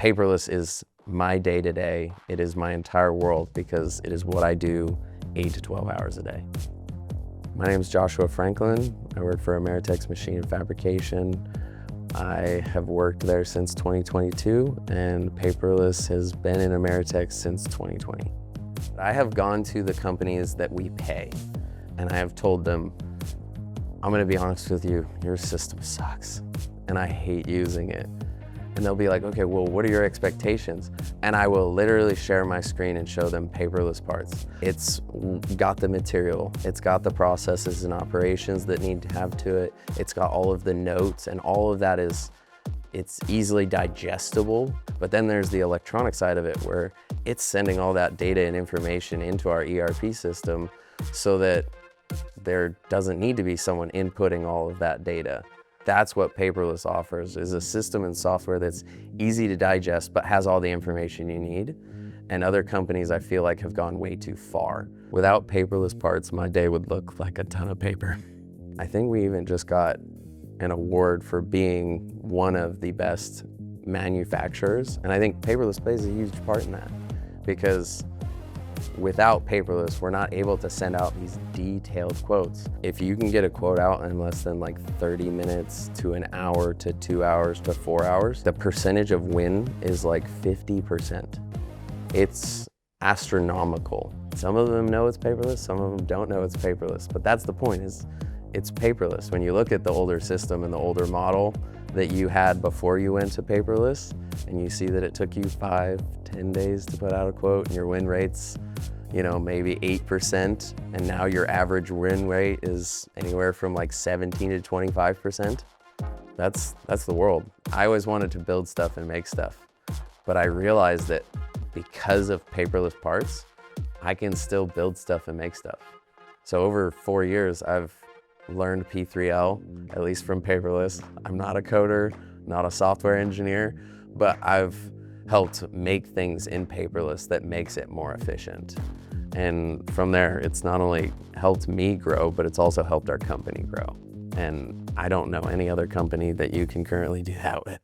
Paperless is my day-to-day. It is my entire world because it is what I do 8 to 12 hours a day. My name is Joshua Franklin. I work for Ameritex Machine Fabrication. I have worked there since 2022, and Paperless has been in Ameritex since 2020. I have gone to the companies that we pay, and I have told them, I'm gonna be honest with you, your system sucks, and I hate using it. And they'll be like, okay, well, what are your expectations? And I will literally share my screen and show them Paperless Parts. It's got the material, it's got the processes and operations that need to have to it. It's got all of the notes, and all of that it's easily digestible. But then there's the electronic side of it where it's sending all that data and information into our ERP system so that there doesn't need to be someone inputting all of that data. That's what Paperless offers, is a system and software that's easy to digest but has all the information you need. And other companies, I feel like, have gone way too far. Without Paperless Parts, my day would look like a ton of paper. I think we even just got an award for being one of the best manufacturers. And I think Paperless plays a huge part in that, because without Paperless, we're not able to send out these detailed quotes. If you can get a quote out in less than like 30 minutes to an hour to 2 hours to 4 hours, the percentage of win is like 50%. It's astronomical. Some of them know it's paperless, some of them don't know it's paperless, but that's the point, is it's paperless. When you look at the older system and the older model that you had before you went to paperless, and you see that it took you 5-10 days to put out a quote, and your win rate's, maybe 8%, and now your average win rate is anywhere from like 17 to 25%. That's the world. I always wanted to build stuff and make stuff, but I realized that because of Paperless Parts, I can still build stuff and make stuff. So over 4 years, I've learned P3L, at least from Paperless. I'm not a coder, not a software engineer, but I've helped make things in Paperless that makes it more efficient. And from there, it's not only helped me grow, but it's also helped our company grow. And I don't know any other company that you can currently do that with.